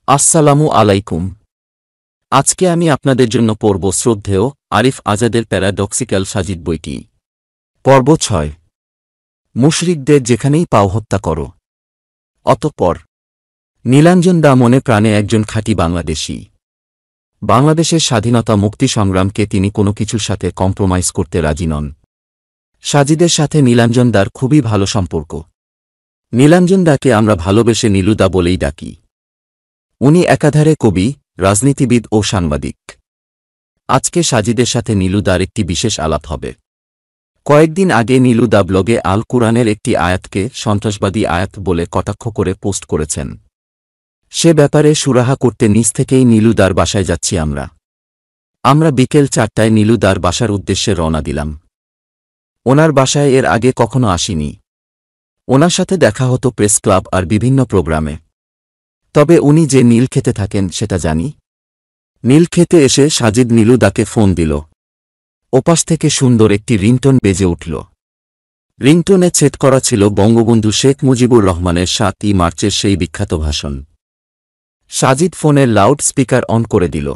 আসসালামু আলাইকুম। আজকে আমি আপনাদের জন্য পড়ব শ্রদ্ধেয় আরিফ আজাদের প্যারাডক্সিক্যাল সাজিদ বইটি। পর্ব ৬। মুশরিকদের যেখানেই পাও হত্যা করো। অতঃপর নীলাঞ্জন দা মনে প্রাণে একজন খাঁটি বাংলাদেশী। বাংলাদেশের স্বাধীনতা মুক্তি সংগ্রামকে তিনি কোনো কিছুর সাথে কম্প্রোমাইজ করতে রাজি নন। সাজিদের সাথে নীলাঞ্জন দার খুবই ভালো সম্পর্ক। নীলাঞ্জন দাকে আমরা ভালোবেসে নীলুদা বলেই ডাকি। উনি একাধারে কবি, রাজনীতিবিদ ও সাংবাদিক। আজকে সাজিদের সাথে নীলুদার একটি বিশেষ আলাপ হবে। কয়েকদিন আগে নীলুদা ব্লগে আল কুরআনের একটি আয়াতকে সন্ত্রাসবাদী আয়াত বলে কটাক্ষ করে পোস্ট করেছেন। সে ব্যাপারে সুরাহা করতে নিজ থেকেই নীলুদার বাসায় যাচ্ছি আমরা বিকেল ৪টায় নীলুদার বাসার উদ্দেশ্যে রওনা দিলাম। ওনার বাসায় এর আগে কখনো আসিনি। ওনার সাথে দেখা হতো প্রেস ক্লাব আর বিভিন্ন প্রোগ্রামে। তবে উনি যে নীল খেতে থাকেন সেটা জানি। নীল খেতে এসে সাজিদ নীলুদাকে ফোন দিল। ওপাশ থেকে সুন্দর একটি রিংটোন বেজে উঠল। রিংটোনে সেট করা ছিল বঙ্গবন্ধু শেখ মুজিবুর রহমানের ৭ই মার্চের সেই বিখ্যাত ভাষণ। সাজিদ ফোনের লাউড স্পিকার অন করে দিল।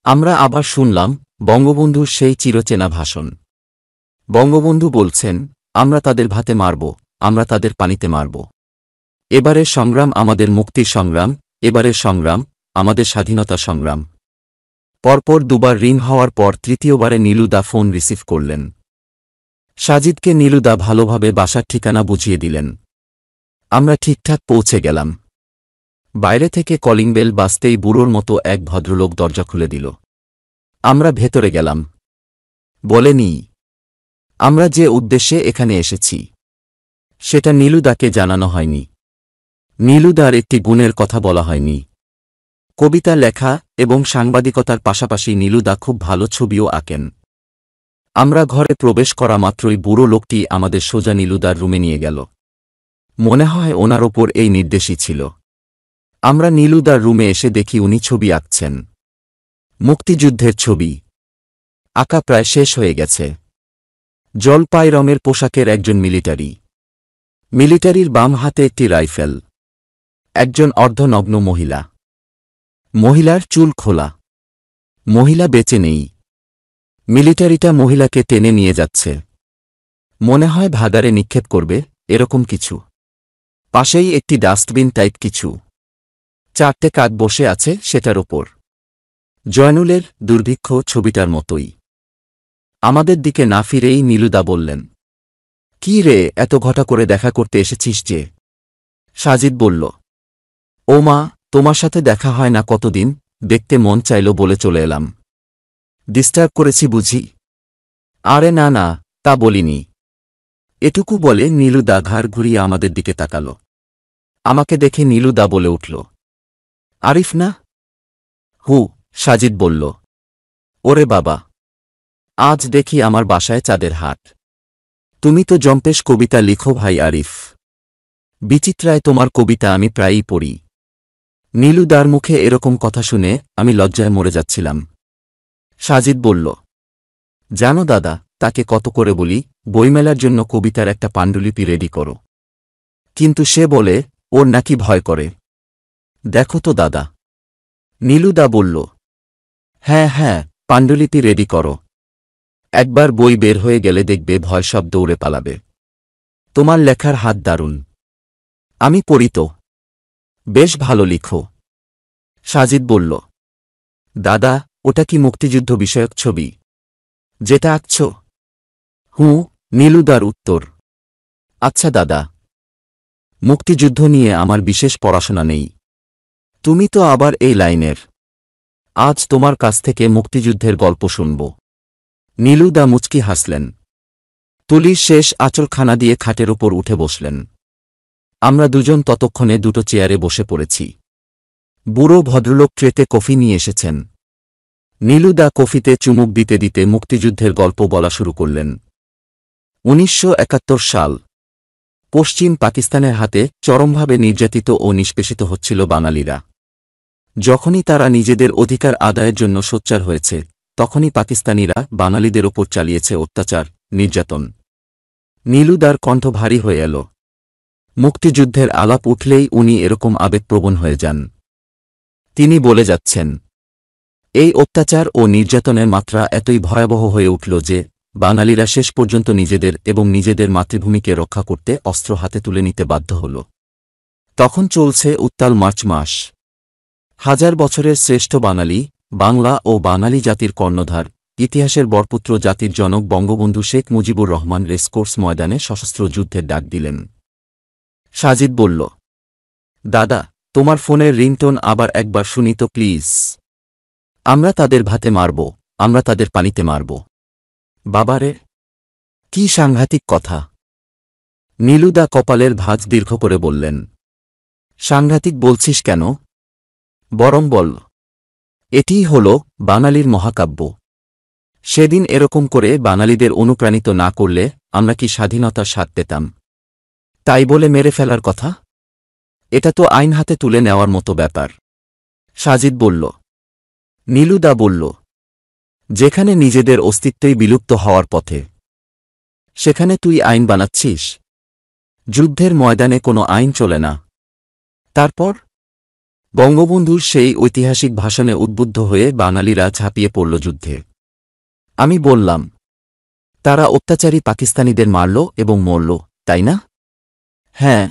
আমরা আবার শুনলাম বঙ্গবন্ধুর সেই চিরচেনা ভাষণ। বঙ্গবন্ধু বলছেন, আমরা তাদের ভাতে মারব, আমরা তাদের পানিতে মারব। এবারের সংগ্রাম আমাদের মুক্তির সংগ্রাম, এবারের সংগ্রাম আমাদের স্বাধীনতা সংগ্রাম। পরপর দুবার রিং হওয়ার পর তৃতীয়বারে নীলুদা ফোন রিসিভ করলেন। সাজিদকে নীলুদা ভালোভাবে বাসার ঠিকানা বুঝিয়ে দিলেন। আমরা ঠিকঠাক পৌঁছে গেলাম। বাইরে থেকে কলিং বেল বাজতেই বুড়োর মতো এক ভদ্রলোক দরজা খুলে দিল। আমরা ভেতরে গেলাম। বলেনি আমরা যে উদ্দেশ্যে এখানে এসেছি সেটা নীলুদাকে জানানো হয়নি। নীলুদার একটি গুণের কথা বলা হয়নি। কবিতা লেখা এবং সাংবাদিকতার পাশাপাশি নীলুদা খুব ভালো ছবিও আঁকেন। আমরা ঘরে প্রবেশ করা মাত্রই বুড়ো লোকটি আমাদের সোজা নীলুদার রুমে নিয়ে গেল। মনে হয় ওনার ওপর এই নির্দেশই ছিল। আমরা নীলুদার রুমে এসে দেখি উনি ছবি আঁকছেন। মুক্তিযুদ্ধের ছবি। আঁকা প্রায় শেষ হয়ে গেছে। জলপাই রঙের পোশাকের একজন মিলিটারির বাম হাতে একটি রাইফেল। একজন অর্ধনগ্ন মহিলা। মহিলার চুল খোলা। মহিলা বেঁচে নেই। মিলিটারিটা মহিলাকে টেনে নিয়ে যাচ্ছে। মনে হয় ভাগাড়ে নিক্ষেপ করবে, এরকম কিছু। পাশেই একটি ডাস্টবিন টাইপ কিছু। 4টে কাক বসে আছে সেটার ওপর। জয়নুলের দুর্ভিক্ষ ছবিটার মতোই। আমাদের দিকে না ফিরেই নীলুদা বললেন, কি রে, এত ঘটা করে দেখা করতে এসেছিস যে? সাজিদ বলল, ও মা, তোমার সাথে দেখা হয় না কতদিন, দেখতে মন চাইল বলে চলে এলাম। ডিস্টার্ব করেছি বুঝি? আরে না না, তা বলিনি। এটুকু বলে নীলুদা ঘাড় ঘুরিয়ে আমাদের দিকে তাকাল। আমাকে দেখে নীলুদা বলে উঠল, আরিফ না? হু, সাজিদ বলল। ওরে বাবা, আজ দেখি আমার বাসায় চাঁদের হাট। তুমি তো জম্পেশ কবিতা লিখো ভাই আরিফ। বিচিত্রায় তোমার কবিতা আমি প্রায়ই পড়ি। নীলুদার মুখে এরকম কথা শুনে আমি লজ্জায় মরে যাচ্ছিলাম। সাজিদ বলল, জানো দাদা, তাকে কত করে বলি বইমেলার জন্য কবিতার একটা পাণ্ডুলিপি রেডি করো, কিন্তু সে বলে ওর নাকি ভয় করে। দেখো তো দাদা। নীলুদা বলল, হ্যাঁ হ্যাঁ, পাণ্ডুলিপি রেডি করো। একবার বই বের হয়ে গেলে দেখবে ভয় সব দৌড়ে পালাবে। তোমার লেখার হাত দারুণ। আমি পড়ি তো। বেশ ভালো লিখো। সাজিদ বলল, দাদা, ওটা কি মুক্তিযুদ্ধ বিষয়ক ছবি যেটা আঁকছ? হুঁ, নীলুদার উত্তর। আচ্ছা দাদা, মুক্তিযুদ্ধ নিয়ে আমার বিশেষ পড়াশোনা নেই। তুমি তো আবার এই লাইনের। আজ তোমার কাছ থেকে মুক্তিযুদ্ধের গল্প শুনব। নীলুদা মুচকি হাসলেন। তুলির শেষ আঁচলখানা দিয়ে খাটের ওপর উঠে বসলেন। আমরা দুজন ততক্ষণে দুটো চেয়ারে বসে পড়েছি। বুড়ো ভদ্রলোক ট্রেতে কফি নিয়ে এসেছেন। নীলুদা কফিতে চুমুক দিতে দিতে মুক্তিযুদ্ধের গল্প বলা শুরু করলেন। ১৯৭১ সাল। পশ্চিম পাকিস্তানের হাতে চরমভাবে নির্যাতিত ও নিষ্পেষিত হচ্ছিল বাঙালিরা। যখনই তারা নিজেদের অধিকার আদায়ের জন্য সোচ্চার হয়েছে, তখনই পাকিস্তানিরা বাঙালিদের ওপর চালিয়েছে অত্যাচার, নির্যাতন। নীলুদার কণ্ঠ ভারী হয়ে এল। মুক্তিযুদ্ধের আলাপ উঠলেই উনি এরকম আবেগপ্রবণ হয়ে যান। তিনি বলে যাচ্ছেন, এই অত্যাচার ও নির্যাতনের মাত্রা এতই ভয়াবহ হয়ে উঠল যে বাঙালিরা শেষ পর্যন্ত নিজেদের এবং নিজেদের মাতৃভূমিকে রক্ষা করতে অস্ত্র হাতে তুলে নিতে বাধ্য হল। তখন চলছে উত্তাল মার্চ মাস। হাজার বছরের শ্রেষ্ঠ বাঙালি, বাংলা ও বাঙালি জাতির কর্ণধার, ইতিহাসের বরপুত্র জাতির জনক বঙ্গবন্ধু শেখ মুজিবুর রহমান রেসকোর্স ময়দানে সশস্ত্র যুদ্ধের ডাক দিলেন। সাজিদ বলল, দাদা, তোমার ফোনের রিংটোন আবার একবার শুনি তো প্লিজ। আমরা তাদের ভাতে মারব, আমরা তাদের পানিতে মারব। বাবারে, কি সাংঘাতিক কথা! নীলুদা কপালের ভাঁজ দীর্ঘ করে বললেন। সাংঘাতিক বলছিস কেন? বরং বল। এটিই হল বাঙালির মহাকাব্য। সেদিন এরকম করে বাঙালিদের অনুপ্রাণিত না করলে আমরা কি স্বাধীনতার স্বাদ পেতাম? তাই বলে মেরে ফেলার কথা? এটা তো আইন হাতে তুলে নেওয়ার মতো ব্যাপার। সাজিদ বলল। নীলুদা বলল, যেখানে নিজেদের অস্তিত্বই বিলুপ্ত হওয়ার পথে, সেখানে তুই আইন বানাচ্ছিস? যুদ্ধের ময়দানে কোনো আইন চলে না। তারপর বঙ্গবন্ধুর সেই ঐতিহাসিক ভাষণে উদ্বুদ্ধ হয়ে বাঙালিরা ঝাঁপিয়ে পড়ল যুদ্ধে। আমি বললাম, তারা অত্যাচারী পাকিস্তানিদের মারল এবং মরল, তাই না? হ্যাঁ।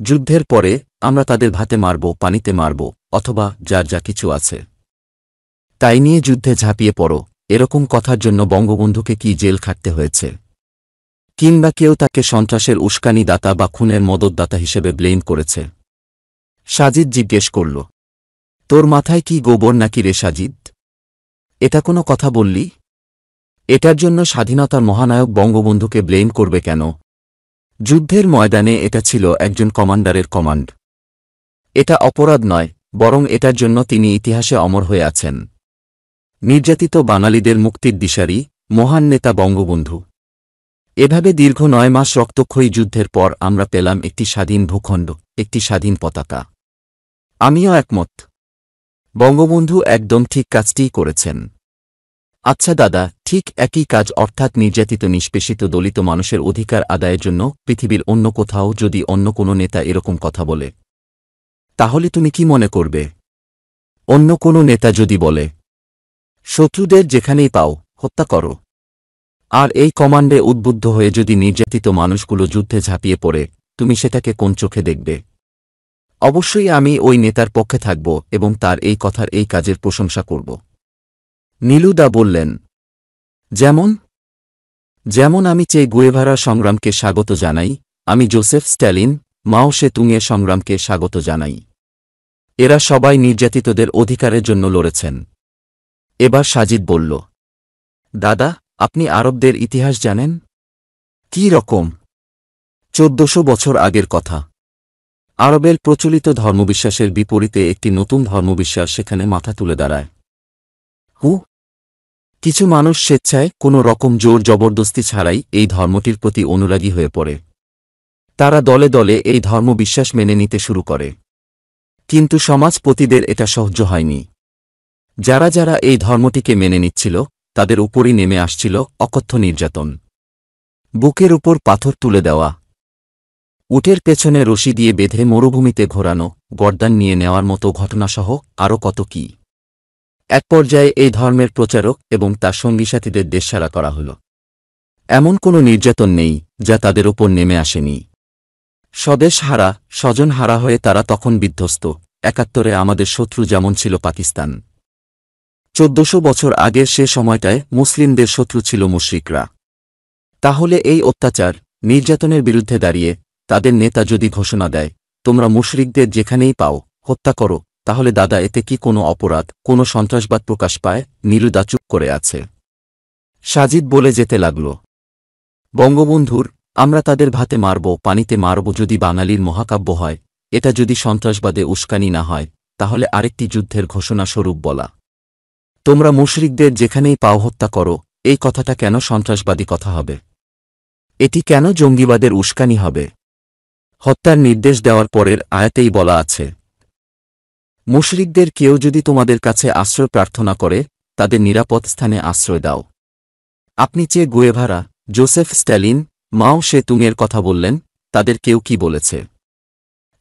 যুদ্ধের পরে আমরা তাদের ভাতে মারব, পানিতে মারব, অথবা যার যা কিছু আছে তাই নিয়ে যুদ্ধে ঝাঁপিয়ে পড়ো, এরকম কথার জন্য বঙ্গবন্ধুকে কি জেল খাটতে হয়েছে? কিংবা কেউ তাকে সন্ত্রাসের উস্কানিদাতা বা খুনের মদতদাতা হিসেবে ব্লেম করেছে? সাজিদ জিজ্ঞেস করল, তোর মাথায় কি গোবর নাকি রে সাজিদ? এটা কোনো কথা বললি? এটার জন্য স্বাধীনতার মহানায়ক বঙ্গবন্ধুকে ব্লেম করবে কেন? যুদ্ধের ময়দানে এটা ছিল একজন কমান্ডারের কমান্ড। এটা অপরাধ নয়, বরং এটার জন্য তিনি ইতিহাসে অমর হয়ে আছেন। নির্যাতিত বাঙালিদের মুক্তির দিশারি মহান নেতা বঙ্গবন্ধু। এভাবে দীর্ঘ ৯ মাস রক্তক্ষয়ী যুদ্ধের পর আমরা পেলাম একটি স্বাধীন ভূখণ্ড, একটি স্বাধীন পতাকা। আমিও একমত। বঙ্গবন্ধু একদম ঠিক কাজটিই করেছেন। আচ্ছা দাদা, ঠিক একই কাজ অর্থাৎ নির্যাতিত নিষ্পেষিত দলিত মানুষের অধিকার আদায়ের জন্য পৃথিবীর অন্য কোথাও যদি অন্য কোনো নেতা এরকম কথা বলে, তাহলে তুমি কি মনে করবে? অন্য কোনো নেতা যদি বলে, শত্রুদের যেখানেই পাও হত্যা করো, আর এই কমান্ডে উদ্বুদ্ধ হয়ে যদি নির্যাতিত মানুষগুলো যুদ্ধে ঝাঁপিয়ে পড়ে, তুমি সেটাকে কোন চোখে দেখবে? অবশ্যই আমি ওই নেতার পক্ষে থাকব এবং তার এই কথার এই কাজের প্রশংসা করব। নীলুদা বললেন, যেমন আমি চে গুয়েভারার সংগ্রামকে স্বাগত জানাই, আমি জোসেফ স্ট্যালিন, মাও সে তুংয়ের সংগ্রামকে স্বাগত জানাই। এরা সবাই নির্যাতিতদের অধিকারের জন্য লড়েছেন। এবার সাজিদ বলল, দাদা, আপনি আরবদের ইতিহাস জানেন? কি রকম? ১৪০০ বছর আগের কথা। আরবের প্রচলিত ধর্মবিশ্বাসের বিপরীতে একটি নতুন ধর্মবিশ্বাস সেখানে মাথা তুলে দাঁড়ায়। কিছু মানুষ স্বেচ্ছায় কোনো রকম জোর জবরদস্তি ছাড়াই এই ধর্মটির প্রতি অনুরাগী হয়ে পড়ে। তারা দলে দলে এই ধর্মবিশ্বাস মেনে নিতে শুরু করে। কিন্তু সমাজপতিদের এটা সহ্য হয়নি। যারা যারা এই ধর্মটিকে মেনে নিচ্ছিল, তাদের উপরই নেমে আসছিল অকথ্য নির্যাতন। বুকের উপর পাথর তুলে দেওয়া, উটের পেছনে রশি দিয়ে বেঁধে মরুভূমিতে ঘোরানো, গর্দান নিয়ে নেওয়ার মতো ঘটনাসহ আরও কত কি। এক পর্যায়ে এই ধর্মের প্রচারক এবং তার সঙ্গীসাথীদের দেশছাড়া করা হল। এমন কোনো নির্যাতন নেই যা তাদের ওপর নেমে আসেনি। স্বদেশ হারা, স্বজন হারা হয়ে তারা তখন বিধ্বস্ত। ৭১ আমাদের শত্রু যেমন ছিল পাকিস্তান, ১৪০০ বছর আগের সে সময়টায় মুসলিমদের শত্রু ছিল মুশরিকরা। তাহলে এই অত্যাচার, নির্যাতনের বিরুদ্ধে দাঁড়িয়ে তাদের নেতা যদি ঘোষণা দেয়, তোমরা মুশরিকদের যেখানেই পাও হত্যা করো, তাহলে দাদা এতে কি কোনো অপরাধ, কোনো সন্ত্রাসবাদ প্রকাশ পায়? নীলুদা চুপ করে আছে। সাজিদ বলে যেতে লাগল, বঙ্গবন্ধুর আমরা তাদের ভাতে মারব, পানিতে মারব যদি বাঙালির মহাকাব্য হয়, এটা যদি সন্ত্রাসবাদে উস্কানি না হয়, তাহলে আরেকটি যুদ্ধের ঘোষণা স্বরূপ বলা, তোমরা মুশরিকদের যেখানেই পাও হত্যা করো, এই কথাটা কেন সন্ত্রাসবাদী কথা হবে? এটি কেন জঙ্গিবাদের উস্কানি হবে? হত্যার নির্দেশ দেওয়ার পরের আয়াতেই বলা আছে, মুশরিকদের কেউ যদি তোমাদের কাছে আশ্রয় প্রার্থনা করে, তাদের নিরাপদ স্থানে আশ্রয় দাও। আপনি চে গুয়েভারা, জোসেফ স্ট্যালিন, মাও সে তুংয়ের কথা বললেন, তাদের কেউ কি বলেছে?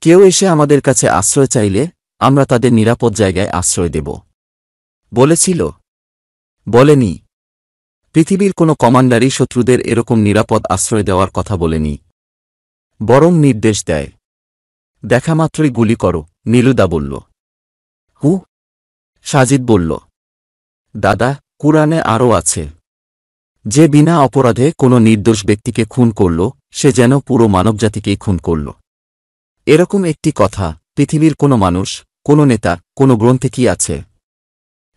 কেউ এসে আমাদের কাছে আশ্রয় চাইলে আমরা তাদের নিরাপদ জায়গায় আশ্রয় দেব বলেছিল? বলেনি। পৃথিবীর কোনো কমান্ডারই শত্রুদের এরকম নিরাপদ আশ্রয় দেওয়ার কথা বলেনি, বরং নির্দেশ দেয়, দেখামাত্রই গুলি করো। নীলুদা বলল। হু? সাজিদ বলল। দাদা, কুরআনে আরও আছে, যে বিনা অপরাধে কোনো নির্দোষ ব্যক্তিকে খুন করল, সে যেন পুরো মানবজাতিকেই খুন করল। এরকম একটি কথা পৃথিবীর কোনো মানুষ, কোনো নেতা, কোনো গ্রন্থে কি আছে?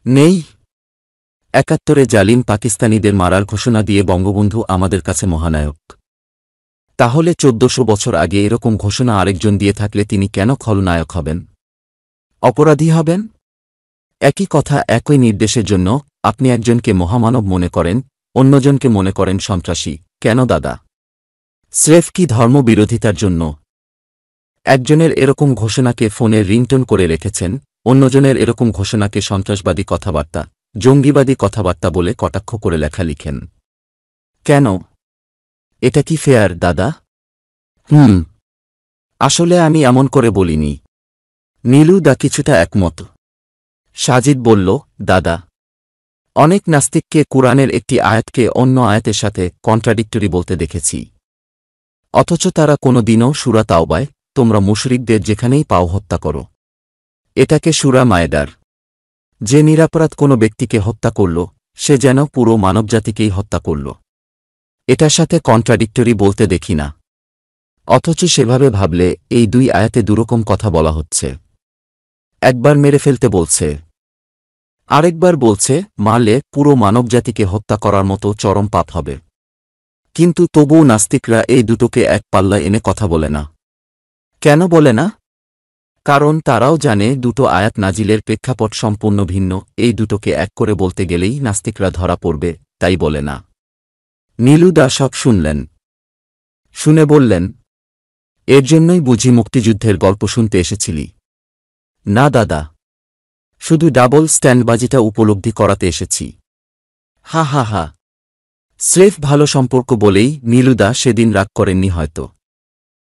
নেই। ৭১ জালিম পাকিস্তানিদের মারার ঘোষণা দিয়ে বঙ্গবন্ধু আমাদের কাছে মহানায়ক। তাহলে ১৪০০ বছর আগে এরকম ঘোষণা আরেকজন দিয়ে থাকলে তিনি কেন খলনায়ক হবেন, অপরাধী হবেন? একই কথা, একই নির্দেশের জন্য আপনি একজনকে মহামানব মনে করেন, অন্যজনকে মনে করেন সন্ত্রাসী। কেন দাদা? স্রেফ কি ধর্মবিরোধিতার জন্য? একজনের এরকম ঘোষণাকে ফোনের রিংটোন করে রেখেছেন, অন্যজনের এরকম ঘোষণাকে সন্ত্রাসবাদী কথাবার্তা, জঙ্গিবাদী কথাবার্তা বলে কটাক্ষ করে লেখা লিখেন। কেন? এটা কি ফেয়ার দাদা? আসলে আমি এমন করে বলিনি। নীলুদা কিছুটা একমত। সাজিদ বলল, দাদা, অনেক নাস্তিককে কুরআনের একটি আয়াতকে অন্য আয়াতের সাথে কন্ট্রাডিক্টরি বলতে দেখেছি, অথচ তারা কোনো দিনও সূরা তাওবায় তোমরা মুশরিকদের যেখানেই পাও হত্যা করো, এটাকে সূরা মায়েদার যে নিরাপরাধ কোনো ব্যক্তিকে হত্যা করল, সে যেন পুরো মানবজাতিকেই হত্যা করল, এটার সাথে কন্ট্রাডিক্টরি বলতে দেখি না। অথচ সেভাবে ভাবলে এই দুই আয়াতে দুরকম কথা বলা হচ্ছে। একবার মেরে ফেলতে বলছে, আরেকবার বলছে মারলে পুরো মানবজাতিকে হত্যা করার মতো চরম পাপ হবে। কিন্তু তবুও নাস্তিকরা এই দুটোকে এক পাল্লায় এনে কথা বলে না। কেন বলে না? কারণ তারাও জানে দুটো আয়াত নাজিলের প্রেক্ষাপট সম্পূর্ণ ভিন্ন। এই দুটোকে এক করে বলতে গেলেই নাস্তিকরা ধরা পড়বে, তাই বলে না। নীলুদা সব শুনলেন, শুনে বললেন, এর জন্যই বুঝি মুক্তিযুদ্ধের গল্প শুনতে এসেছিলি? না দাদা, শুধু ডাবল স্ট্যান্ডবাজিটা উপলব্ধি করাতে এসেছি। হা হা হা। স্রেফ ভালো সম্পর্ক বলেই নীলুদা সেদিন রাগ করেননি হয়তো।